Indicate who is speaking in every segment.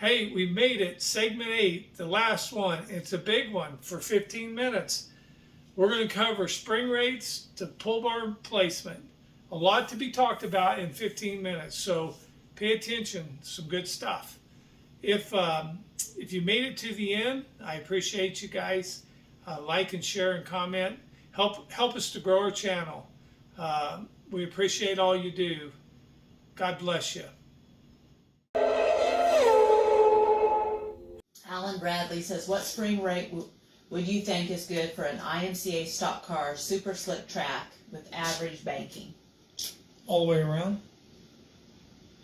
Speaker 1: Hey, we made it. Segment 8, the last one. It's a big one for 15 minutes. We're going to cover spring rates to pull bar placement. A lot to be talked about in 15 minutes, so pay attention. Some good stuff. If you made it to the end, I appreciate you guys. Like and share and comment. Help us to grow our channel. We appreciate all you do. God bless you.
Speaker 2: Alan Bradley says, what spring rate would you think is good for an IMCA stock car super slick track with average banking?
Speaker 1: All the way around?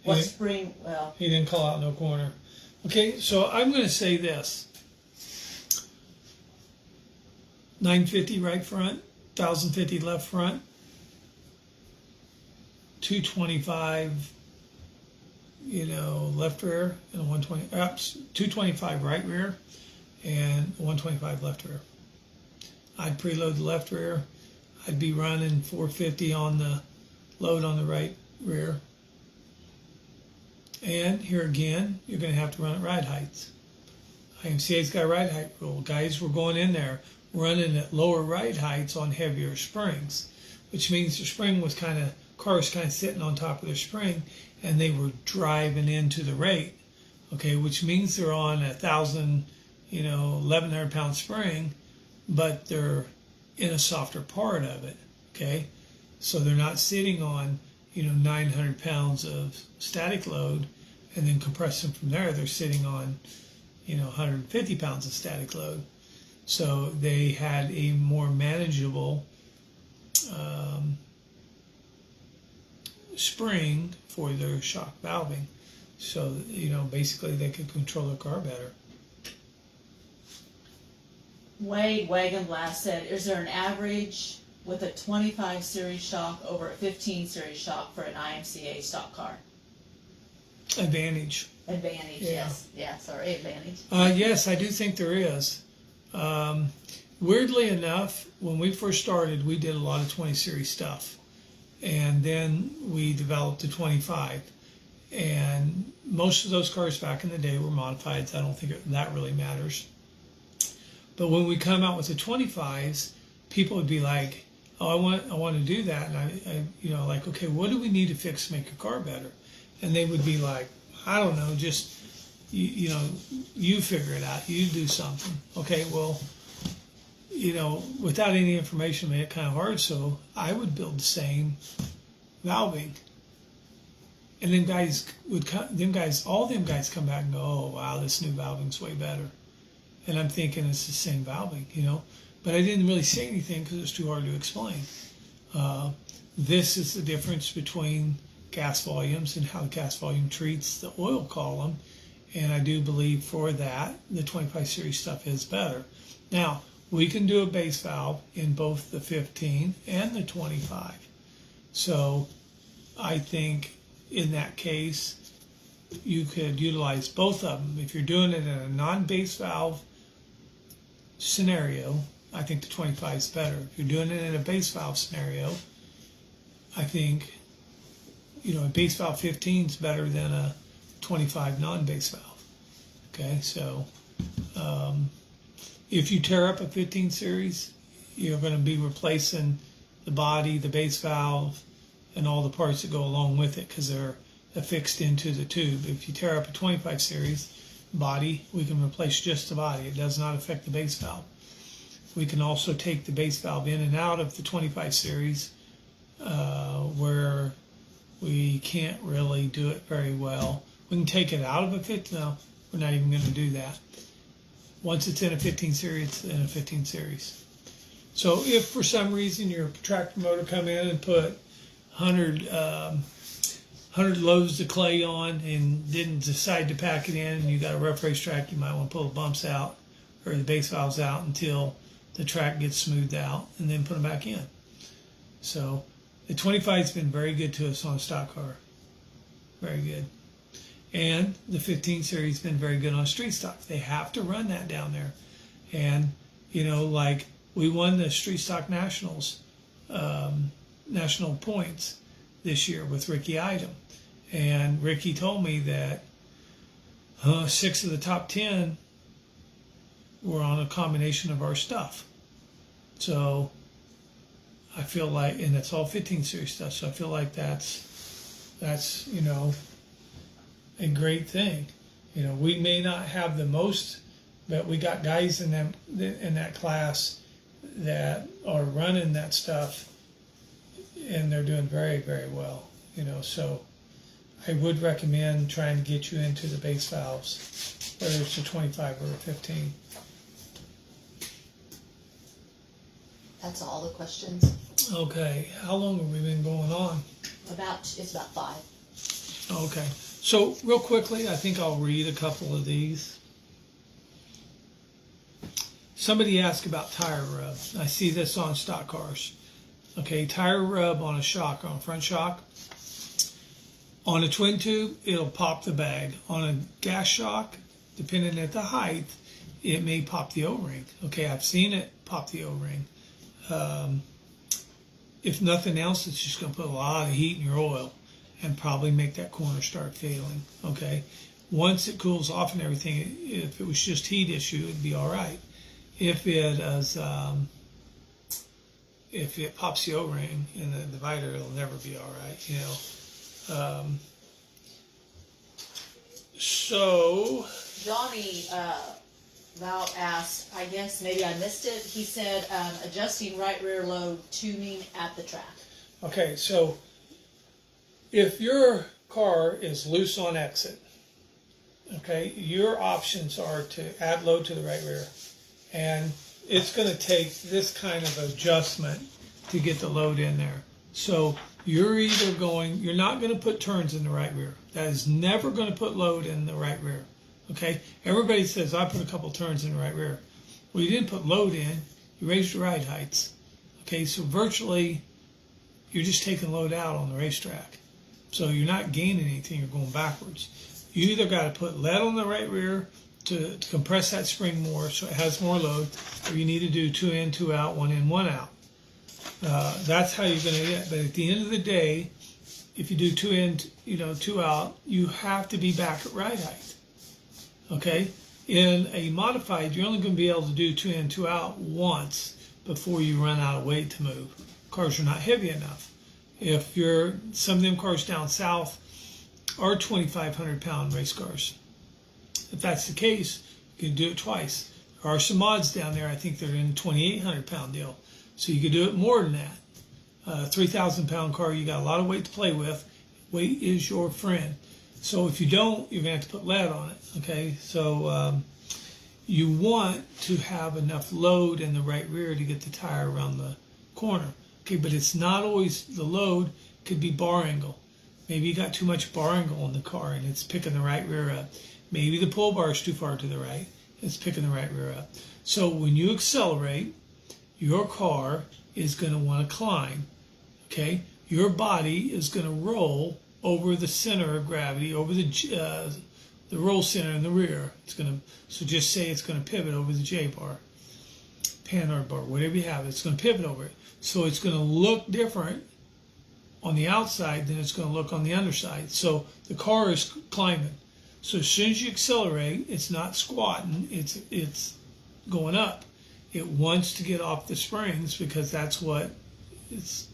Speaker 2: What spring, well...
Speaker 1: He didn't call out no corner. Okay, so I'm going to say this. 950 right front, 1050 left front, 225 left rear, and a 225 right rear, and 125 left rear. I'd preload the left rear. I'd be running 450 on the load on the right rear. And here again, you're going to have to run at ride heights. IMCA's got a ride height rule. Guys, we're going in there running at lower ride heights on heavier springs, which means the spring was cars kind of sitting on top of their spring, and they were driving into the rate, okay, which means they're on 1,000, 1,100 pound spring, but they're in a softer part of it, okay? So they're not sitting on, 900 pounds of static load and then compressing from there. They're sitting on, 150 pounds of static load. So they had a more manageable spring for their shock valving, so basically they could control their car better.
Speaker 2: Wade Wagenblast said, is there an average with a 25 series shock over a 15 series shock for an IMCA stock car?
Speaker 1: Advantage.
Speaker 2: Advantage,
Speaker 1: Yeah.
Speaker 2: yes, sorry, advantage.
Speaker 1: Yes, I do think there is. Weirdly enough, when we first started, we did a lot of 20 series stuff. And then we developed the 25. And most of those cars back in the day were modifieds. I don't think that really matters. But when we come out with the 25s, people would be like, oh, I want to do that. And I like, okay, what do we need to fix to make your car better? And they would be like, I don't know, just, you figure it out. You do something. Okay, well, without any information, made it kind of hard. So I would build the same valving, and then all them guys come back and go, oh wow, this new valving's way better. And I'm thinking it's the same valving, but I didn't really say anything because it's too hard to explain. This is the difference between gas volumes and how the gas volume treats the oil column, and I do believe for that the 25 series stuff is better. Now, we can do a base valve in both the 15 and the 25. So I think in that case, you could utilize both of them. If you're doing it in a non-base valve scenario, I think the 25 is better. If you're doing it in a base valve scenario, I think, a base valve 15 is better than a 25 non-base valve. Okay, so if you tear up a 15 series, you're going to be replacing the body, the base valve, and all the parts that go along with it because they're affixed into the tube. If you tear up a 25 series body, we can replace just the body. It does not affect the base valve. We can also take the base valve in and out of the 25 series where we can't really do it very well. We can take it out of a 15. No, we're not even going to do that. Once it's in a 15 series, it's in a 15 series. So if for some reason your tractor motor come in and put 100 loads of clay on and didn't decide to pack it in, and you got a rough racetrack, you might want to pull the bumps out or the base valves out until the track gets smoothed out and then put them back in. So the 25 has been very good to us on a stock car. Very good. And the 15 series has been very good on street stock. They have to run that down there. And, like we won the Street Stock Nationals, national points this year with Ricky Idem. And Ricky told me that 6 of the top 10 were on a combination of our stuff. So I feel like, and it's all 15 series stuff. So I feel like that's a great thing. We may not have the most, but we got guys in that class that are running that stuff, and they're doing very, very well. So I would recommend trying to get you into the base valves, whether it's a 25 or a 15.
Speaker 2: That's all the questions.
Speaker 1: Okay, how long have we been going on?
Speaker 2: It's about 5.
Speaker 1: Okay, so real quickly, I think I'll read a couple of these. Somebody asked about tire rub. I see this on stock cars. Okay, tire rub on a shock, on a front shock. On a twin tube, it'll pop the bag. On a gas shock, depending at the height, it may pop the O-ring. Okay, I've seen it pop the O-ring. If nothing else, it's just going to put a lot of heat in your oil and probably make that corner start failing. Okay, once it cools off and everything, if it was just heat issue, it'd be all right. If it pops the O-ring in the divider, it'll never be all right. So
Speaker 2: Johnny Val asked, I guess maybe I missed it. He said adjusting right rear load tuning at the track.
Speaker 1: Okay, so if your car is loose on exit, okay, your options are to add load to the right rear, and it's going to take this kind of adjustment to get the load in there. So you're not going to put turns in the right rear. That is never going to put load in the right rear. Okay, everybody says I put a couple turns in the right rear. Well, you didn't put load in. You raised your ride heights. Okay, so virtually you're just taking load out on the racetrack. So you're not gaining anything. You're going backwards. You either got to put lead on the right rear to compress that spring more so it has more load, or you need to do 2 in, 2 out, 1 in, 1 out. That's how you're going to get. But at the end of the day, if you do 2 in, 2 out, you have to be back at ride height. Okay? In a modified, you're only going to be able to do 2 in, 2 out once before you run out of weight to move. Cars are not heavy enough. Some of them cars down south are 2,500 pound race cars. If that's the case, you can do it twice. There are some mods down there, I think they're in 2,800 pound deal. So you could do it more than that. 3,000 pound car, you got a lot of weight to play with. Weight is your friend. So if you don't, you're going to have to put lead on it. Okay, so you want to have enough load in the right rear to get the tire around the corner. Okay, but it's not always the load. Could be bar angle. Maybe you got too much bar angle on the car and it's picking the right rear up. Maybe the pull bar is too far to the right. It's picking the right rear up. So when you accelerate, your car is going to want to climb. Okay, your body is going to roll over the center of gravity, over the roll center in the rear. So just say it's going to pivot over the J bar, Panhard bar, whatever you have. It's going to pivot over it. So it's going to look different on the outside than it's going to look on the underside. So the car is climbing. So as soon as you accelerate, it's not squatting. It's going up. It wants to get off the springs because that's how it's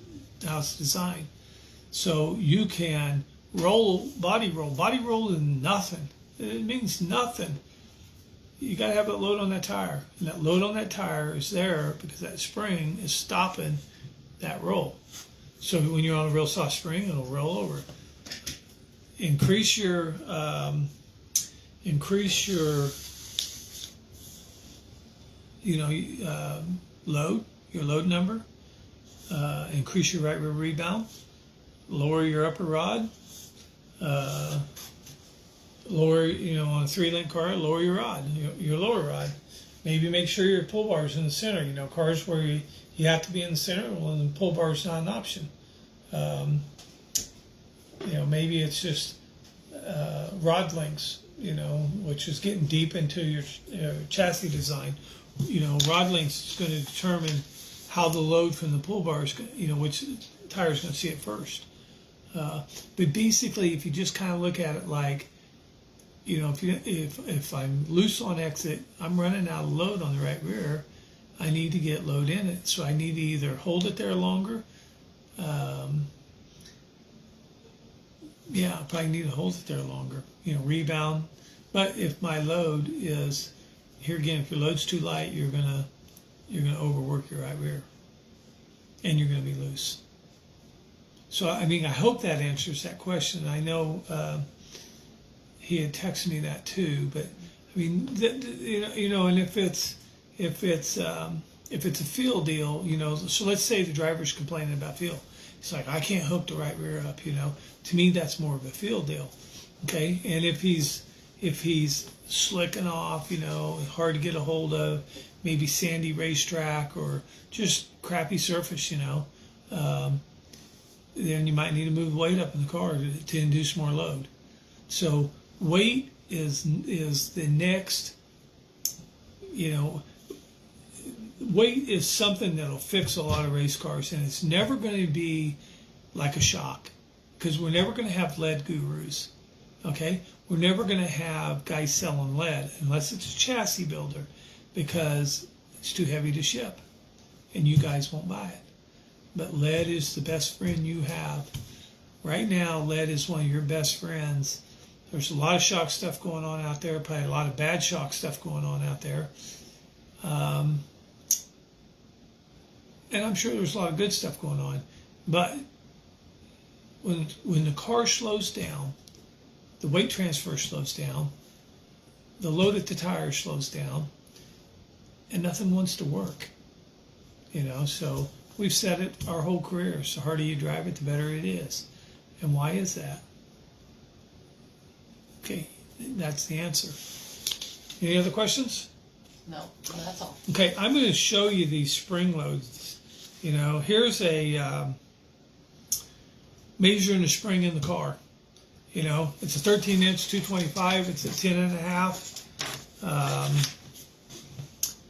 Speaker 1: designed. So you can body roll. Body roll is nothing. It means nothing. You got to have that load on that tire. And that load on that tire is there because that spring is stopping that roll. So when you're on a real soft spring, it'll roll over. Increase your load, your load number. Increase your right rear rebound. Lower your upper rod. Lower, on a 3-link car, lower your rod, your lower rod. Maybe make sure your pull bar is in the center. Cars where you have to be in the center, well, the pull bar is not an option. Maybe it's just rod lengths, which is getting deep into your chassis design. Rod length is going to determine how the load from the pull bar is, which tire is going to see it first. But basically, if you just kind of look at it like you know, if I'm loose on exit, I'm running out of load on the right rear. I need to get load in it, so I need to either hold it there longer. Yeah, I probably need to hold it there longer. You know, rebound. But if my load is here again, if your load's too light, you're gonna overwork your right rear, and you're gonna be loose. So I mean, I hope that answers that question. I know he had texted me that too, but I mean, you know, and if it's a feel deal, you know, so let's say the driver's complaining about feel. It's like, I can't hook the right rear up, you know. To me, that's more of a feel deal, okay? And if he's slicking off, you know, hard to get a hold of, maybe sandy racetrack or just crappy surface, you know, then you might need to move the weight up in the car to induce more load. So weight is the next, you know, weight is something that'll fix a lot of race cars, and it's never going to be like a shock, because we're never going to have lead gurus, okay? We're never going to have guys selling lead unless it's a chassis builder, because it's too heavy to ship, and you guys won't buy it. But lead is the best friend you have. Right now, lead is one of your best friends. There's a lot of shock stuff going on out there, probably a lot of bad shock stuff going on out there. And I'm sure there's a lot of good stuff going on. But when the car slows down, the weight transfer slows down, the load at the tire slows down, and nothing wants to work. You know, so we've said it our whole careers. The harder you drive it, the better it is. And why is that? Okay, that's the answer. Any other questions?
Speaker 2: No, that's all.
Speaker 1: Okay, I'm going to show you these spring loads. You know, here's a measuring the spring in the car. You know, it's a 13-inch 225. It's a 10.5.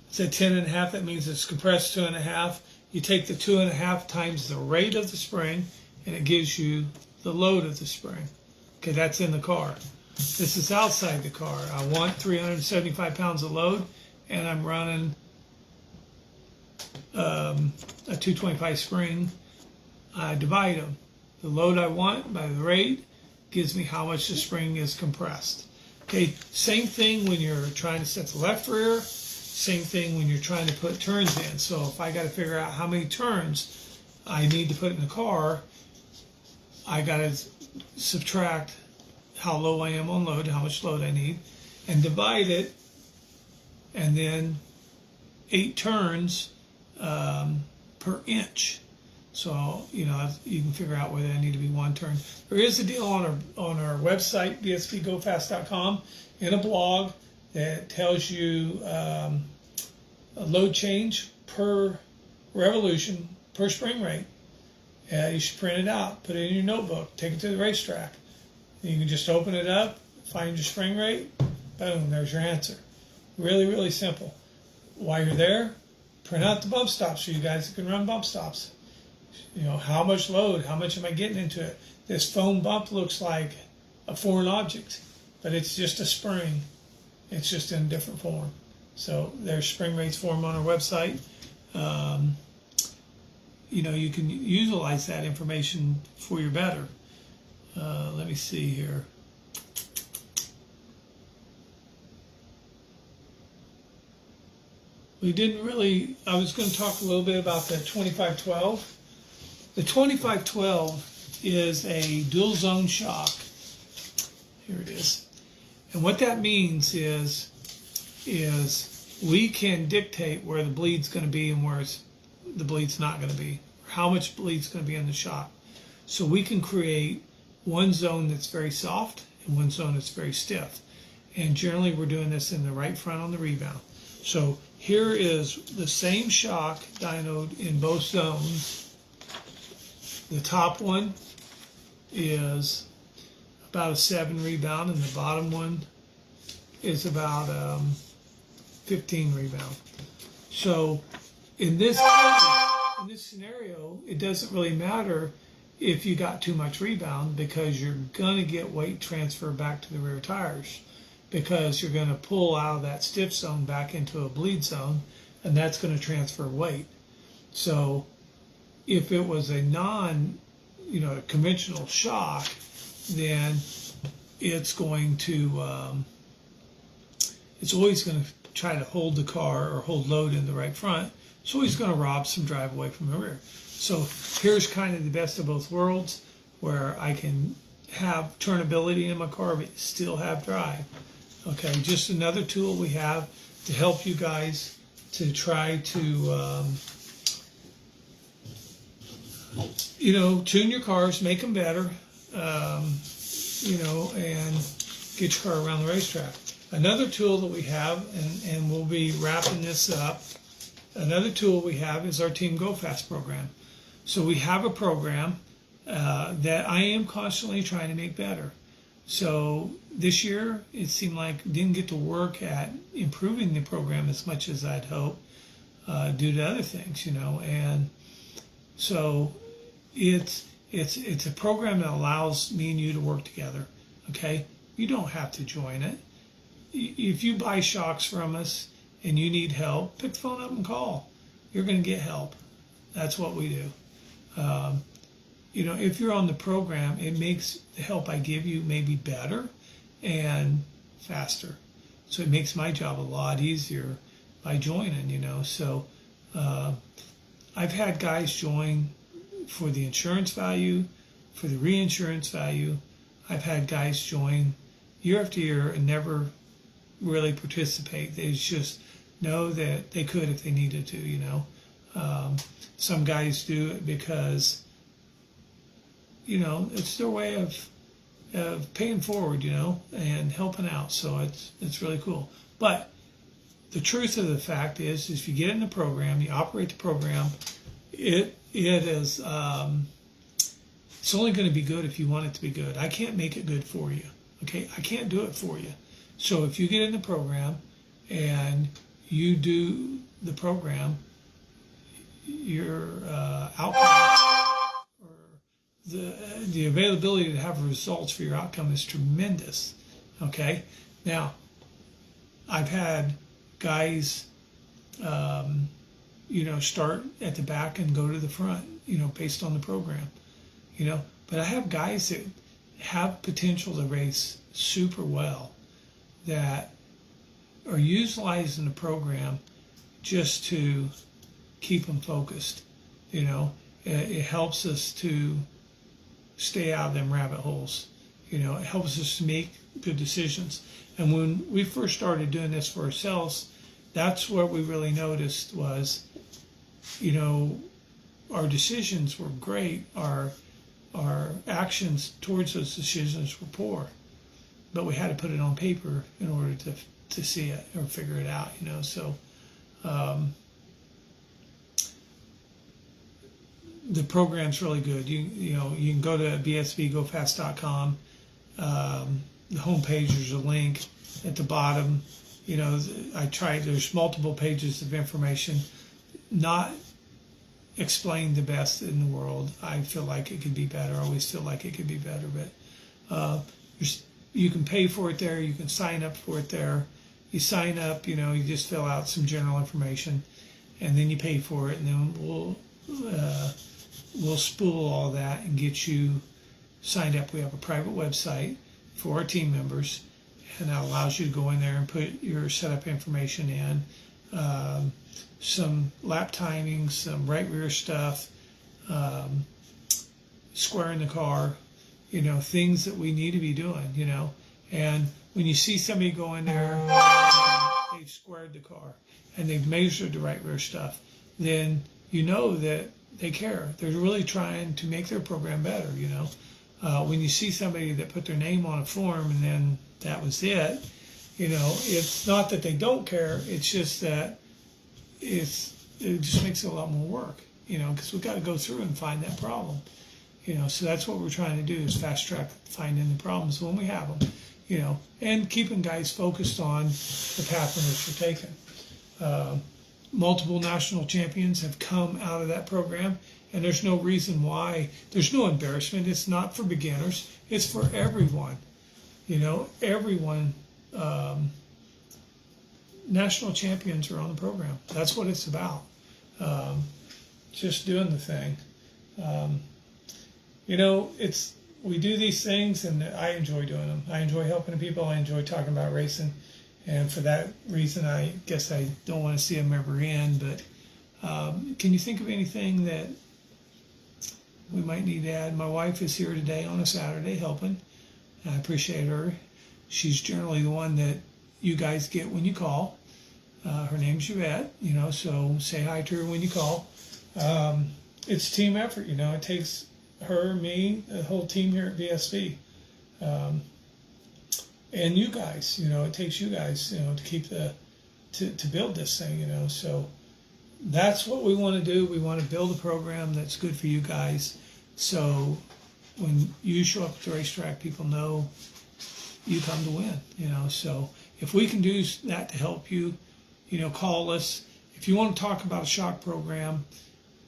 Speaker 1: It's a 10.5. That means it's compressed 2.5. You take the 2.5 times the rate of the spring, and it gives you the load of the spring. Okay, that's in the car. This is outside the car. I want 375 pounds of load, and I'm running a 225 spring. I divide them. The load I want by the rate gives me how much the spring is compressed. Okay, same thing when you're trying to set the left rear, same thing when you're trying to put turns in. So if I got to figure out how many turns I need to put in the car, I got to subtract how low I am on load, how much load I need, and divide it, and then 8 turns per inch. So, you know, you can figure out whether I need to be 1 turn. There is a deal on our website, bsbgofast.com, in a blog that tells you a load change per revolution per spring rate. You should print it out, put it in your notebook, take it to the racetrack. You can just open it up, find your spring rate, boom, there's your answer. Really, really simple. While you're there, print out the bump stops so you guys can run bump stops. You know, how much load, how much am I getting into it? This foam bump looks like a foreign object, but it's just a spring. It's just in a different form. So there's spring rates form on our website. You know, you can utilize that information for your better. Let me see here. We didn't really, I was going to talk a little bit about the 2512. The 2512 is a dual zone shock. Here it is. And what that means is we can dictate where the bleed's going to be and where the bleed's not going to be, or how much bleed's going to be in the shock. So we can create one zone that's very soft and one zone that's very stiff. And generally we're doing this in the right front on the rebound. So here is the same shock dynoed in both zones. The top one is about a 7 rebound, and the bottom one is about 15 rebound. So in this scenario, it doesn't really matter if you got too much rebound, because you're going to get weight transfer back to the rear tires. because you're going to pull out of that stiff zone back into a bleed zone, and that's going to transfer weight. So if it was a conventional shock, then it's going to, it's always going to try to hold the car or hold load in the right front. It's always going to rob some drive away from the rear. So here's kind of the best of both worlds, where I can have turnability in my car but still have drive. Okay, just another tool we have to help you guys to try to tune your cars, make them better, and get your car around the racetrack. Another tool that we have, and we'll be wrapping this up, another tool we have is our Team Gofast program. So we have a program that I am constantly trying to make better. So this year, it seemed like didn't get to work at improving the program as much as I'd hoped due to other things, and so it's a program that allows me and you to work together. Okay, you don't have to join it. If you buy shocks from us and you need help, pick the phone up and call. You're going to get help. That's what we do. If you're on the program, it makes the help I give you maybe better and faster. So it makes my job a lot easier by joining, So I've had guys join for the insurance value, for the reinsurance value. I've had guys join year after year and never really participate. They just know that they could if they needed to, Some guys do it because, it's their way of paying forward, and helping out. So it's really cool. But the truth of the fact is if you get in the program, you operate the program, it is it's only going to be good if you want it to be good. I can't make it good for you. Okay, I can't do it for you. So if you get in the program and you do the program, your outcome or the availability to have results for your outcome is tremendous. Okay, now I've had guys, start at the back and go to the front, based on the program, But I have guys that have potential to race super well that are utilizing the program just to keep them focused. It helps us to stay out of them rabbit holes. It helps us to make good decisions. And when we first started doing this for ourselves, that's what we really noticed was, our decisions were great. Our actions towards those decisions were poor, but we had to put it on paper in order to see it or figure it out. So the program's really good. You can go to bsvgofast.com. The homepage, there's a link at the bottom. There's multiple pages of information, not explained the best in the world. I feel like it could be better. I always feel like it could be better, but you can pay for it there. You can sign up for it there. You sign up, you just fill out some general information, and then you pay for it, and then we'll spool all that and get you signed up. We have a private website for our team members, and that allows you to go in there and put your setup information in, some lap timing, some right rear stuff, squaring the car, things that we need to be doing, and when you see somebody go in there, they've squared the car and they've measured the right rear stuff, then you know that they care. They're really trying to make their program better, When you see somebody that put their name on a form and then that was it, it's not that they don't care. It's just that it just makes it a lot more work, because we've got to go through and find that problem, So that's what we're trying to do is fast track finding the problems when we have them, and keeping guys focused on the path in which we're taking. Multiple national champions have come out of that program, and there's no reason why. There's no embarrassment. It's not for beginners. It's for everyone. Everyone national champions are on the program. That's what it's about. Just doing the thing. We do these things, and I enjoy doing them. I enjoy helping people. I enjoy talking about racing, and for that reason, I guess I don't want to see them ever end. But can you think of anything that we might need to add? My wife is here today on a Saturday helping. I appreciate her. She's generally the one that you guys get when you call. Her name's Yvette, so say hi to her when you call. It's a team effort, it takes her, me, the whole team here at VSB. And you guys, it takes you guys, to keep to build this thing, so that's what we want to do. We want to build a program that's good for you guys. So when you show up at the racetrack, people know you come to win, so if we can do that to help you, call us. If you want to talk about a shock program,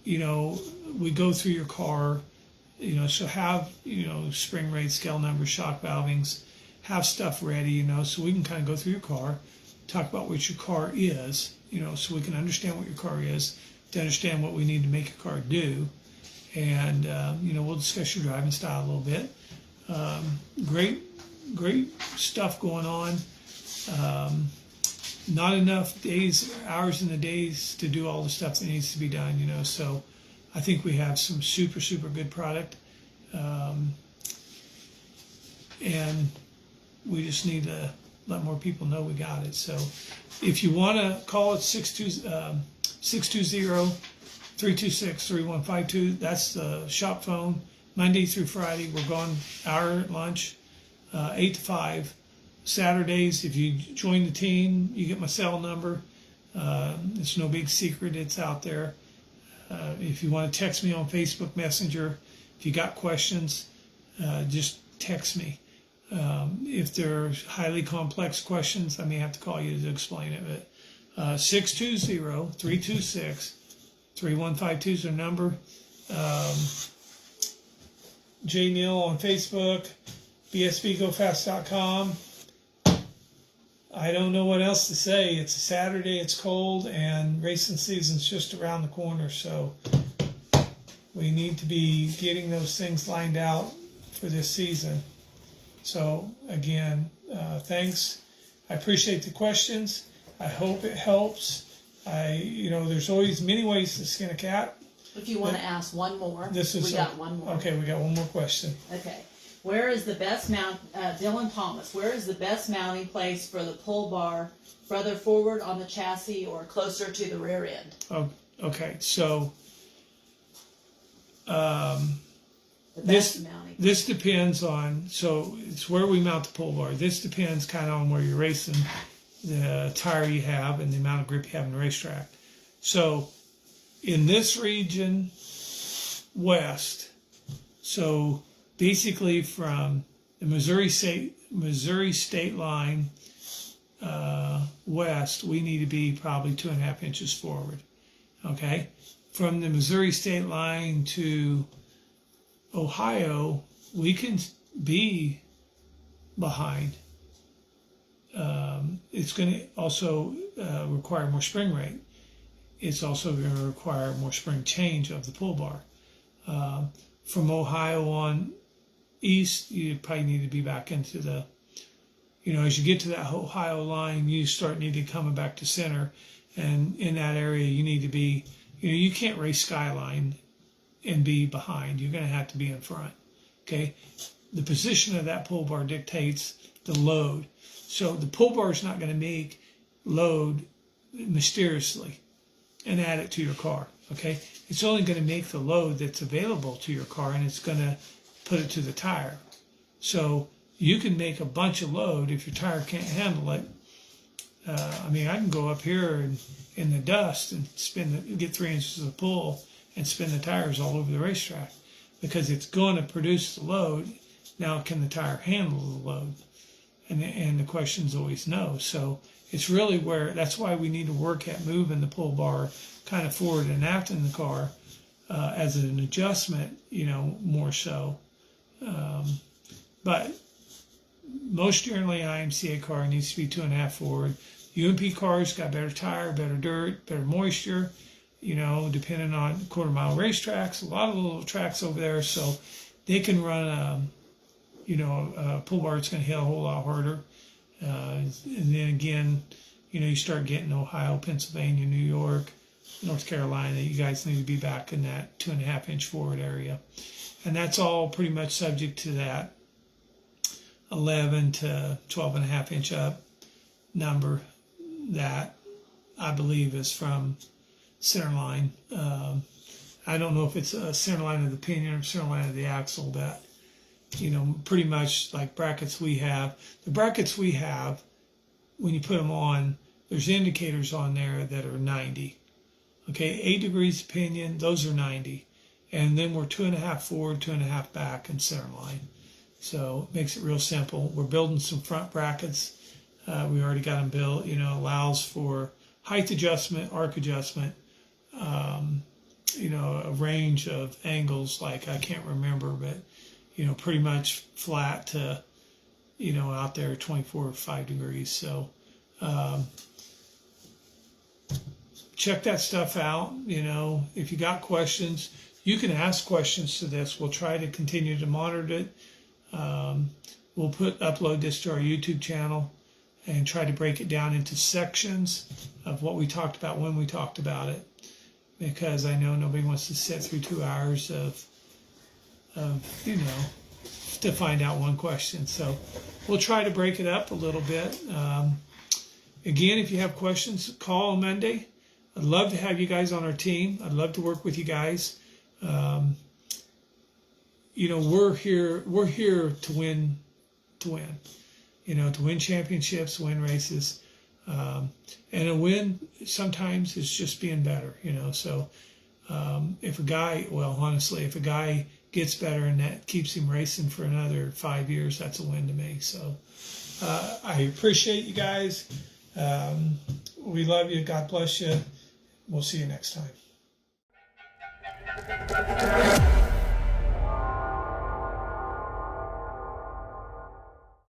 Speaker 1: we go through your car, so have, spring rate, scale numbers, shock valvings, have stuff ready, so we can kind of go through your car, talk about what your car is, so we can understand what your car is, to understand what we need to make your car do. And, we'll discuss your driving style a little bit. Great stuff going on. Not enough hours in the days to do all the stuff that needs to be done, so I think we have some super, super good product. And we just need to let more people know we got it. So if you want to call it 620-326-3152, that's the shop phone. Monday through Friday, we're gone hour at lunch, 8 to 5. Saturdays, if you join the team, you get my cell number. It's no big secret, it's out there. If you want to text me on Facebook Messenger, if you got questions, just text me. If there are highly complex questions, I may have to call you to explain it. But 620-326-3152 is our number. J Neal on Facebook, bsbgofast.com. I don't know what else to say. It's a Saturday, it's cold, and racing season's just around the corner, so we need to be getting those things lined out for this season. So again, thanks. I appreciate the questions. I hope it helps. There's always many ways to skin a cat.
Speaker 2: If you want to ask one more, we got one more.
Speaker 1: Okay, we got one more question.
Speaker 2: Okay. Where is the best mount, Dylan Thomas, where is the best mounting place for the pull bar, further forward on the chassis or closer to the rear end?
Speaker 1: Oh, okay, so this depends on, so it's where we mount the pull bar. This depends kind of on where you're racing, the tire you have, and the amount of grip you have in the racetrack. So in this region, west, so basically from the Missouri state line west, we need to be probably 2.5 inches forward. Okay, from the Missouri state line to Ohio, we can be behind. It's going to also require more spring rate. It's also going to require more spring change of the pull bar. From Ohio on east, you probably need to be back into the, as you get to that Ohio line, you start needing to come back to center. And in that area, you need to be, you can't race Skyline and be behind. You're going to have to be in front. Okay? The position of that pull bar dictates the load. So the pull bar is not going to make load mysteriously and add it to your car. Okay? It's only going to make the load that's available to your car, and it's going to put it to the tire. So you can make a bunch of load if your tire can't handle it. I can go up here in the dust and get 3 inches of pull and spin the tires all over the racetrack because it's going to produce the load. Now, can the tire handle the load? And the question's always no. So it's really that's why we need to work at moving the pull bar kind of forward and aft in the car as an adjustment, more so. But most generally, IMCA car needs to be 2.5 forward. UMP cars got better tire, better dirt, better moisture, depending on quarter-mile racetracks, a lot of little tracks over there, so they can run, a pull bar that's going to hit a whole lot harder. And then again, you start getting Ohio, Pennsylvania, New York, North Carolina, you guys need to be back in that 2.5-inch forward area. And that's all pretty much subject to that 11 to 12.5-inch up number that I believe is from center line. I don't know if it's a center line of the pinion or center line of the axle. That pretty much like brackets we have. The brackets we have, when you put them on, there's indicators on there that are 90. Okay, 8 degrees of pinion, those are 90. And then we're 2.5 forward, 2.5 back in center line. So it makes it real simple. We're building some front brackets. We already got them built. Allows for height adjustment, arc adjustment, a range of angles, like I can't remember, but, pretty much flat to, out there 24 or 5 degrees. So check that stuff out. If you got questions, you can ask questions to this. We'll try to continue to monitor it. We'll upload this to our YouTube channel and try to break it down into sections of what we talked about when we talked about it, because I know nobody wants to sit through 2 hours of to find out one question. So we'll try to break it up a little bit. Again, if you have questions, call on Monday. I'd love to have you guys on our team. I'd love to work with you guys. We're here to win, to win championships, win races. And a win sometimes is just being better, So if a guy gets better and that keeps him racing for another 5 years, that's a win to me. So I appreciate you guys. We love you. God bless you. We'll see you next time.